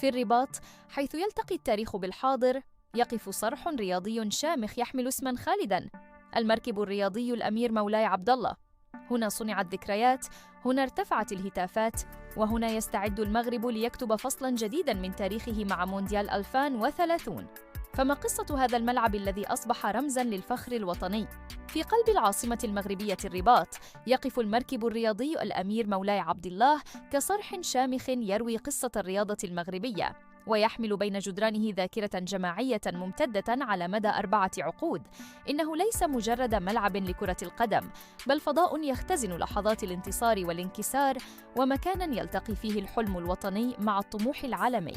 في الرباط، حيث يلتقي التاريخ بالحاضر، يقف صرح رياضي شامخ يحمل اسماً خالداً: المركب الرياضي الأمير مولاي عبد الله. هنا صنعت ذكريات، هنا ارتفعت الهتافات، وهنا يستعد المغرب ليكتب فصلاً جديداً من تاريخه مع مونديال 2030. فما قصة هذا الملعب الذي أصبح رمزاً للفخر الوطني؟ في قلب العاصمة المغربية الرباط، يقف المركب الرياضي الأمير مولاي عبد الله كصرح شامخ يروي قصة الرياضة المغربية، ويحمل بين جدرانه ذاكرة جماعية ممتدة على مدى 4 عقود. إنه ليس مجرد ملعب لكرة القدم، بل فضاء يختزن لحظات الانتصار والانكسار، ومكاناً يلتقي فيه الحلم الوطني مع الطموح العالمي.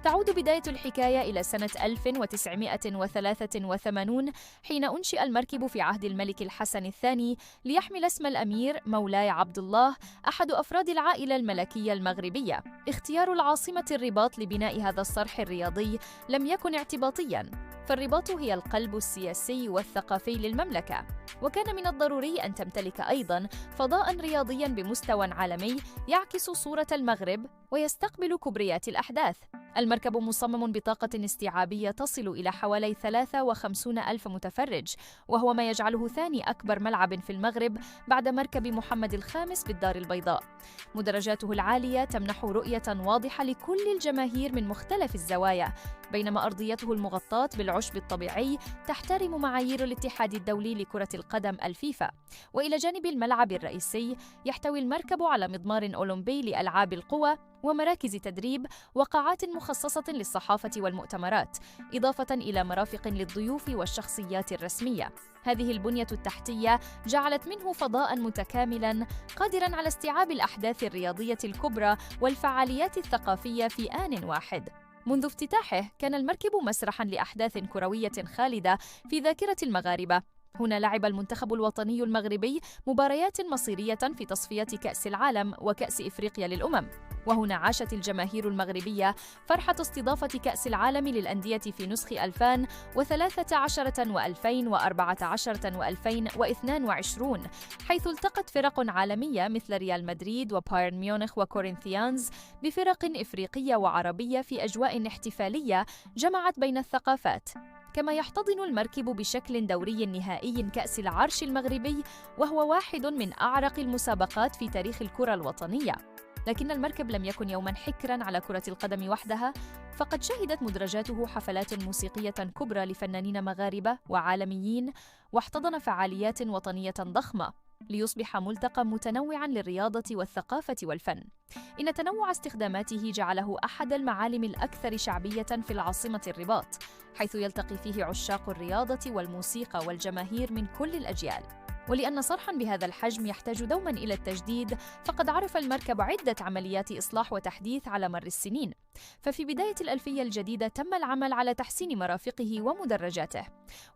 تعود بداية الحكاية إلى سنة 1983، حين أنشئ المركب في عهد الملك الحسن الثاني ليحمل اسم الأمير مولاي عبد الله، أحد أفراد العائلة الملكية المغربية. اختيار العاصمة الرباط لبناء هذا الصرح الرياضي لم يكن اعتباطياً، فالرباط هي القلب السياسي والثقافي للمملكة، وكان من الضروري أن تمتلك أيضاً فضاءً رياضياً بمستوى عالمي يعكس صورة المغرب ويستقبل كبريات الأحداث. المركب مصمم بطاقة استيعابية تصل إلى حوالي 53 ألف متفرج، وهو ما يجعله ثاني أكبر ملعب في المغرب بعد مركب محمد الخامس بالدار البيضاء. مدرجاته العالية تمنح رؤية واضحة لكل الجماهير من مختلف الزوايا، بينما أرضيته المغطاة بالعشب الطبيعي تحترم معايير الاتحاد الدولي لكرة القدم الفيفا. وإلى جانب الملعب الرئيسي، يحتوي المركب على مضمار أولمبي لألعاب القوى ومراكز تدريب وقاعات مخصصة للصحافة والمؤتمرات، إضافة إلى مرافق للضيوف والشخصيات الرسمية. هذه البنية التحتية جعلت منه فضاءً متكاملاً قادراً على استيعاب الأحداث الرياضية الكبرى والفعاليات الثقافية في آن واحد. منذ افتتاحه كان المركب مسرحاً لأحداث كروية خالدة في ذاكرة المغاربة. هنا لعب المنتخب الوطني المغربي مباريات مصيرية في تصفيات كأس العالم وكأس إفريقيا للأمم، وهنا عاشت الجماهير المغربية فرحة استضافة كأس العالم للأندية في نسخ 2013 و2014 و2022، حيث التقت فرق عالمية مثل ريال مدريد وبايرن ميونخ وكورنثيانز بفرق إفريقية وعربية في أجواء احتفالية جمعت بين الثقافات. كما يحتضن المركب بشكل دوري نهائي كأس العرش المغربي، وهو واحد من أعرق المسابقات في تاريخ الكرة الوطنية. لكن المركب لم يكن يوماً حكراً على كرة القدم وحدها، فقد شهدت مدرجاته حفلات موسيقية كبرى لفنانين مغاربة وعالميين، واحتضن فعاليات وطنية ضخمة، ليصبح ملتقى متنوعاً للرياضة والثقافة والفن. إن تنوع استخداماته جعله أحد المعالم الأكثر شعبية في العاصمة الرباط، حيث يلتقي فيه عشاق الرياضة والموسيقى والجماهير من كل الأجيال. ولأن صرحاً بهذا الحجم يحتاج دوماً إلى التجديد، فقد عرف المركب عدة عمليات إصلاح وتحديث على مر السنين. ففي بداية الألفية الجديدة تم العمل على تحسين مرافقه ومدرجاته،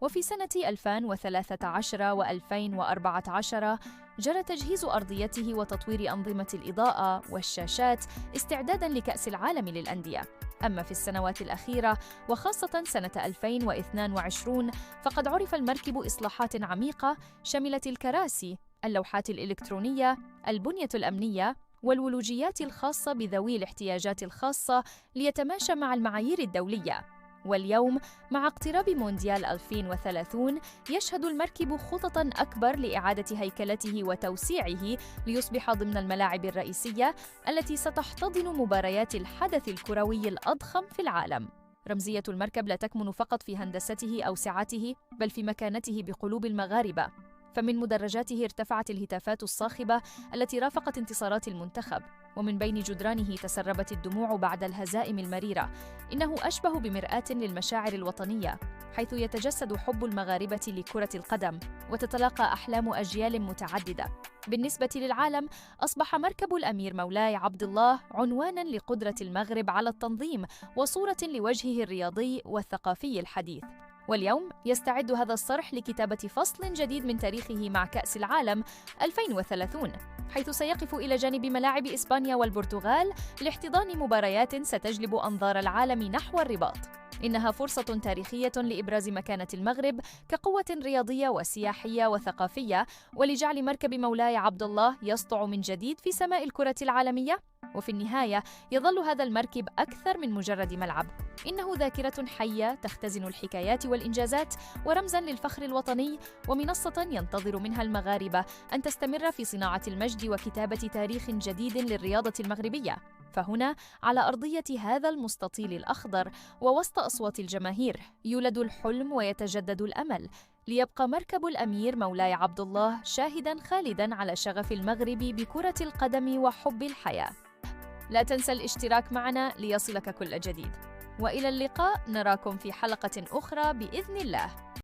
وفي سنة 2013 و2014 جرى تجهيز أرضيته وتطوير أنظمة الإضاءة والشاشات استعداداً لكأس العالم للأندية. أما في السنوات الأخيرة وخاصة سنة 2022، فقد عرف المركب إصلاحات عميقة شملت الكراسي، اللوحات الإلكترونية، البنية الأمنية، والولوجيات الخاصة بذوي الاحتياجات الخاصة ليتماشى مع المعايير الدولية. واليوم مع اقتراب مونديال 2030 يشهد المركب خططاً أكبر لإعادة هيكلته وتوسيعه ليصبح ضمن الملاعب الرئيسية التي ستحتضن مباريات الحدث الكروي الأضخم في العالم. رمزية المركب لا تكمن فقط في هندسته أو سعته، بل في مكانته بقلوب المغاربة. فمن مدرجاته ارتفعت الهتافات الصاخبة التي رافقت انتصارات المنتخب، ومن بين جدرانه تسربت الدموع بعد الهزائم المريرة. إنه أشبه بمرآة للمشاعر الوطنية، حيث يتجسد حب المغاربة لكرة القدم وتتلاقى أحلام أجيال متعددة. بالنسبة للعالم، أصبح مركب الأمير مولاي عبد الله عنوانا لقدرة المغرب على التنظيم وصورة لوجهه الرياضي والثقافي الحديث. واليوم يستعد هذا الصرح لكتابة فصل جديد من تاريخه مع كأس العالم 2030، حيث سيقف إلى جانب ملاعب إسبانيا والبرتغال لاحتضان مباريات ستجلب أنظار العالم نحو الرباط. إنها فرصة تاريخية لإبراز مكانة المغرب كقوة رياضية وسياحية وثقافية، ولجعل مركب مولاي عبد الله يسطع من جديد في سماء الكرة العالمية. وفي النهاية يظل هذا المركب أكثر من مجرد ملعب، إنه ذاكرة حية تختزن الحكايات والإنجازات، ورمزاً للفخر الوطني، ومنصة ينتظر منها المغاربة أن تستمر في صناعة المجد وكتابة تاريخ جديد للرياضة المغربية. فهنا على أرضية هذا المستطيل الأخضر ووسط أصوات الجماهير يولد الحلم ويتجدد الأمل، ليبقى مركب الأمير مولاي عبد الله شاهداً خالداً على شغف المغرب بكرة القدم وحب الحياة. لا تنسى الاشتراك معنا ليصلك كل جديد، وإلى اللقاء، نراكم في حلقة أخرى بإذن الله.